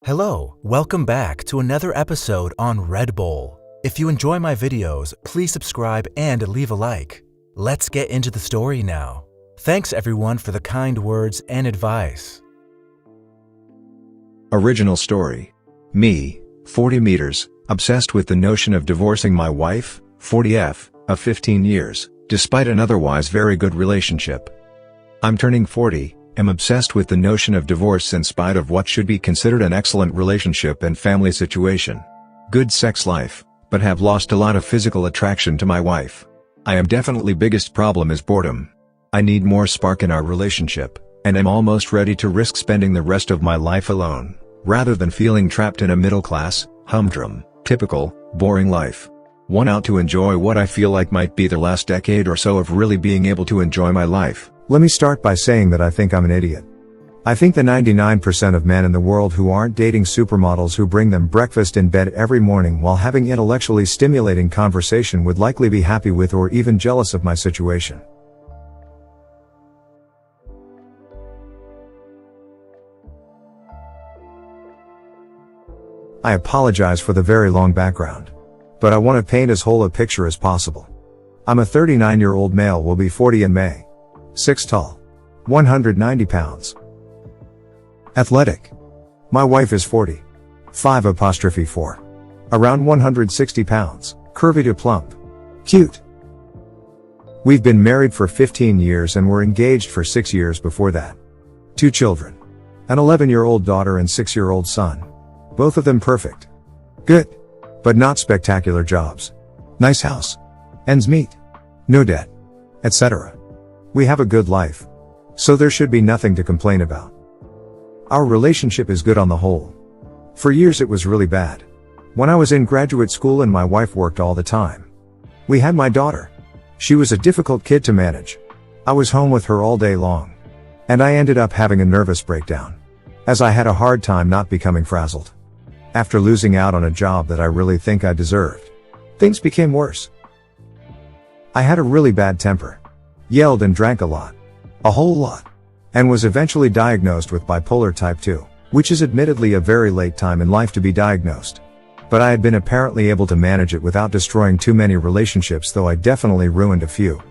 Hello, welcome back to another episode on Red Bull. If you enjoy my videos, please subscribe and leave a like. Let's get into the story now. Thanks everyone for the kind words and advice. Original story. Me, 40 meters, obsessed with the notion of divorcing my wife, 40F, of 15 years, despite an otherwise very good relationship. I'm turning 40. Am obsessed with the notion of divorce in spite of what should be considered an excellent relationship and family situation. Good sex life, but have lost a lot of physical attraction to my wife. I am definitely biggest problem is boredom. I need more spark in our relationship, and I'm almost ready to risk spending the rest of my life alone, rather than feeling trapped in a middle-class, humdrum, typical, boring life. Want out to enjoy what I feel like might be the last decade or so of really being able to enjoy my life. Let me start by saying that I think I'm an idiot. I think the 99% of men in the world who aren't dating supermodels who bring them breakfast in bed every morning while having intellectually stimulating conversation would likely be happy with or even jealous of my situation. I apologize for the very long background, but I want to paint as whole a picture as possible. I'm a 39-year-old male, will be 40 in May. 6 tall. 190 pounds. Athletic. My wife is 40. 5'4". Around 160 pounds, curvy to plump. Cute. We've been married for 15 years and were engaged for 6 years before that. 2 children. An 11-year-old daughter and 6-year-old son. Both of them perfect. Good. But not spectacular jobs. Nice house. Ends meet. No debt. Etc. We have a good life. So there should be nothing to complain about. Our relationship is good on the whole. For years it was really bad. When I was in graduate school and my wife worked all the time. We had my daughter. She was a difficult kid to manage. I was home with her all day long. And I ended up having a nervous breakdown. As I had a hard time not becoming frazzled. After losing out on a job that I really think I deserved. Things became worse. I had a really bad temper. Yelled and drank a lot. A whole lot. And was eventually diagnosed with bipolar type 2, which is admittedly a very late time in life to be diagnosed. But I had been apparently able to manage it without destroying too many relationships, though I definitely ruined a few.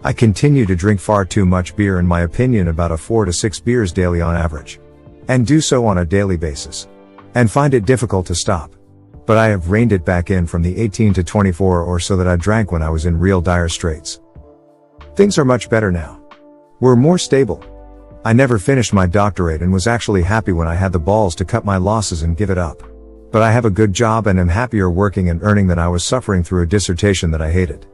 I continue to drink far too much beer, in my opinion about 4 to 6 beers daily on average. And do so on a daily basis. And find it difficult to stop. But I have reined it back in from the 18 to 24 or so that I drank when I was in real dire straits. Things are much better now. We're more stable. I never finished my doctorate and was actually happy when I had the balls to cut my losses and give it up. But I have a good job and am happier working and earning than I was suffering through a dissertation that I hated.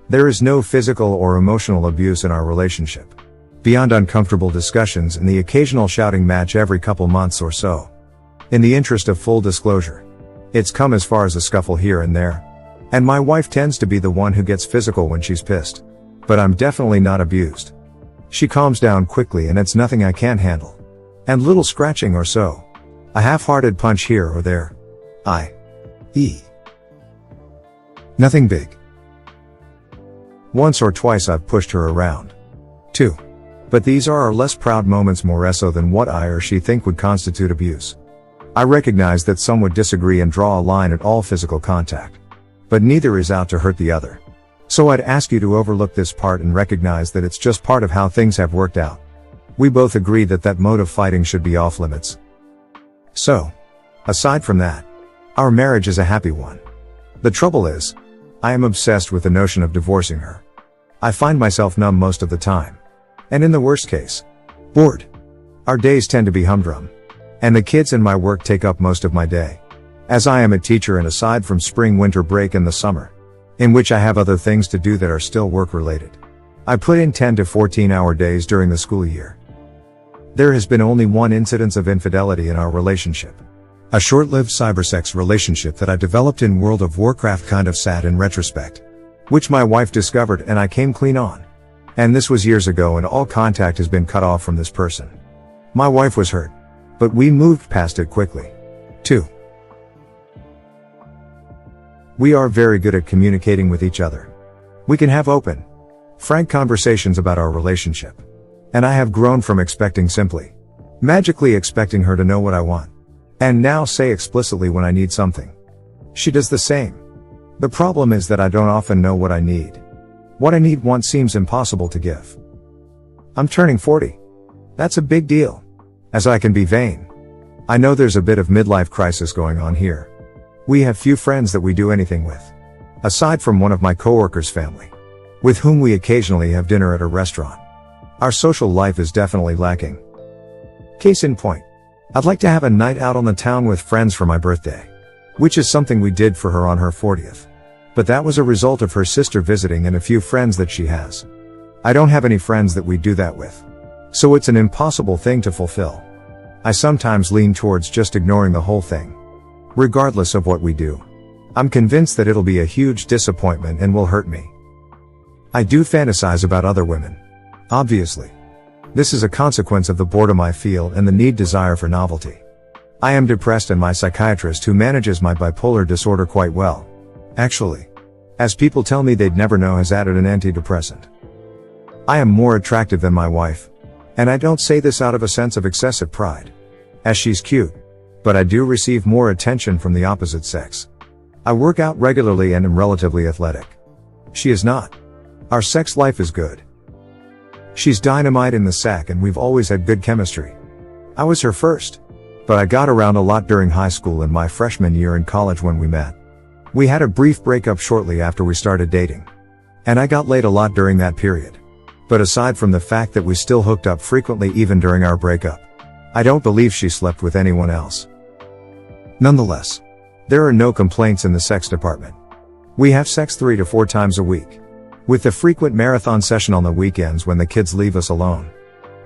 There is no physical or emotional abuse in our relationship. Beyond uncomfortable discussions and the occasional shouting match every couple months or so. In the interest of full disclosure, it's come as far as a scuffle here and there. And my wife tends to be the one who gets physical when she's pissed. But I'm definitely not abused. She calms down quickly and it's nothing I can't handle. And little scratching or so. A half-hearted punch here or there. Nothing big. Once or twice I've pushed her around. 2. But these are our less proud moments, more so than what I or she think would constitute abuse. I recognize that some would disagree and draw a line at all physical contact. But neither is out to hurt the other. So I'd ask you to overlook this part and recognize that it's just part of how things have worked out. We both agree that that mode of fighting should be off limits. So, aside from that, our marriage is a happy one. The trouble is, I am obsessed with the notion of divorcing her. I find myself numb most of the time. And in the worst case, bored. Our days tend to be humdrum. And the kids and my work take up most of my day. As I am a teacher and aside from spring-winter break in the summer, in which I have other things to do that are still work-related. I put in 10 to 14-hour days during the school year. There has been only one incidence of infidelity in our relationship. A short-lived cybersex relationship that I developed in World of Warcraft, kind of sad in retrospect. Which my wife discovered and I came clean on. And this was years ago and all contact has been cut off from this person. My wife was hurt. But we moved past it quickly. 2. We are very good at communicating with each other. We can have open, frank conversations about our relationship. And I have grown from expecting simply, magically expecting her to know what I want. And now say explicitly when I need something. She does the same. The problem is that I don't often know what I need. What I need once seems impossible to give. I'm turning 40. That's a big deal. As I can be vain. I know there's a bit of midlife crisis going on here. We have few friends that we do anything with. Aside from one of my coworkers' family. With whom we occasionally have dinner at a restaurant. Our social life is definitely lacking. Case in point. I'd like to have a night out on the town with friends for my birthday. Which is something we did for her on her 40th. But that was a result of her sister visiting and a few friends that she has. I don't have any friends that we do that with. So it's an impossible thing to fulfill. I sometimes lean towards just ignoring the whole thing. Regardless of what we do. I'm convinced that it'll be a huge disappointment and will hurt me. I do fantasize about other women. Obviously. This is a consequence of the boredom I feel and the desire for novelty. I am depressed and my psychiatrist who manages my bipolar disorder quite well. Actually. As people tell me they'd never know has added an antidepressant. I am more attractive than my wife. And I don't say this out of a sense of excessive pride. As she's cute. But I do receive more attention from the opposite sex. I work out regularly and am relatively athletic. She is not. Our sex life is good. She's dynamite in the sack and we've always had good chemistry. I was her first. But I got around a lot during high school and my freshman year in college when we met. We had a brief breakup shortly after we started dating. And I got laid a lot during that period. But aside from the fact that we still hooked up frequently even during our breakup, I don't believe she slept with anyone else. Nonetheless, there are no complaints in the sex department. We have sex 3 to 4 times a week. With the frequent marathon session on the weekends when the kids leave us alone.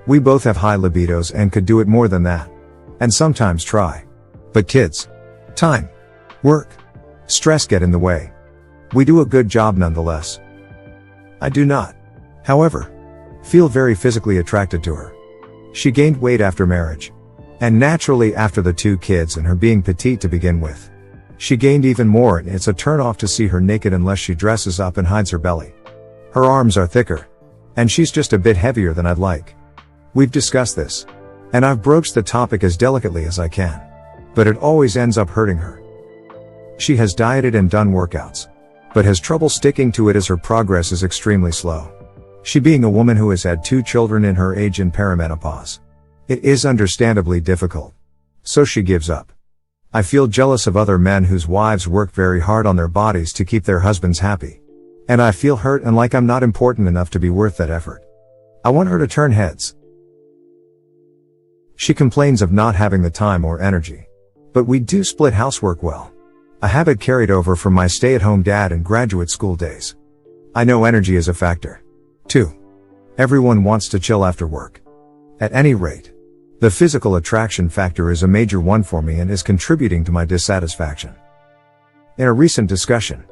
We both have high libidos and could do it more than that. And sometimes try. But kids, time, work, stress get in the way. We do a good job nonetheless. I do not, however, feel very physically attracted to her. She gained weight after marriage. And naturally after the 2 kids and her being petite to begin with. She gained even more and it's a turn off to see her naked unless she dresses up and hides her belly. Her arms are thicker. And she's just a bit heavier than I'd like. We've discussed this. And I've broached the topic as delicately as I can. But it always ends up hurting her. She has dieted and done workouts. But has trouble sticking to it as her progress is extremely slow. She being a woman who has had 2 children in her age in perimenopause. It is understandably difficult. So she gives up. I feel jealous of other men whose wives work very hard on their bodies to keep their husbands happy. And I feel hurt and like I'm not important enough to be worth that effort. I want her to turn heads. She complains of not having the time or energy. But we do split housework well. A habit carried over from my stay-at-home dad and graduate school days. I know energy is a factor. 2. Everyone wants to chill after work. At any rate, the physical attraction factor is a major one for me and is contributing to my dissatisfaction. In a recent discussion,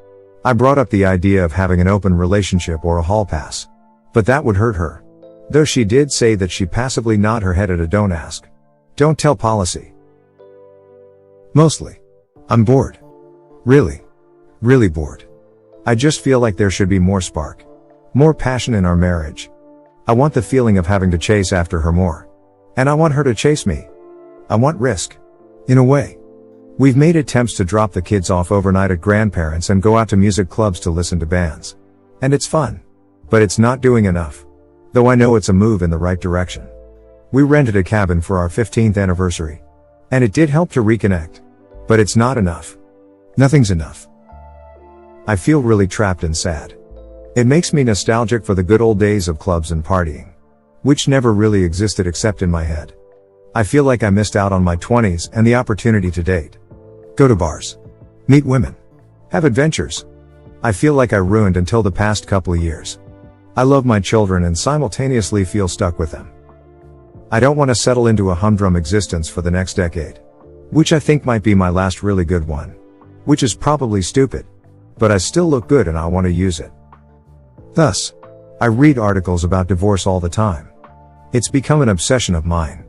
I brought up the idea of having an open relationship or a hall pass. But that would hurt her. Though she did say that she passively nod her head at a don't ask, don't tell policy. Mostly. I'm bored. Really. Really bored. I just feel like there should be more spark. More passion in our marriage. I want the feeling of having to chase after her more. And I want her to chase me. I want risk. In a way. We've made attempts to drop the kids off overnight at grandparents and go out to music clubs to listen to bands. And it's fun. But it's not doing enough. Though I know it's a move in the right direction. We rented a cabin for our 15th anniversary. And it did help to reconnect. But it's not enough. Nothing's enough. I feel really trapped and sad. It makes me nostalgic for the good old days of clubs and partying. Which never really existed except in my head. I feel like I missed out on my 20s and the opportunity to date. Go to bars. Meet women. Have adventures. I feel like I ruined until the past couple of years. I love my children and simultaneously feel stuck with them. I don't want to settle into a humdrum existence for the next decade. Which I think might be my last really good one. Which is probably stupid. But I still look good and I want to use it. Thus, I read articles about divorce all the time. It's become an obsession of mine.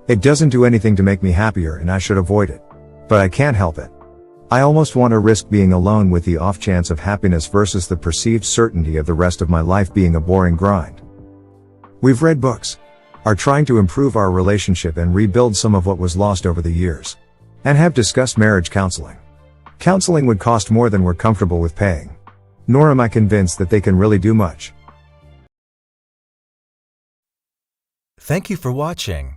It doesn't do anything to make me happier and I should avoid it. But I can't help it. I almost want to risk being alone with the off chance of happiness versus the perceived certainty of the rest of my life being a boring grind. We've read books. Are trying to improve our relationship and rebuild some of what was lost over the years. and have discussed marriage counseling. Counseling would cost more than we're comfortable with paying. Nor am I convinced that they can really do much. Thank you for watching.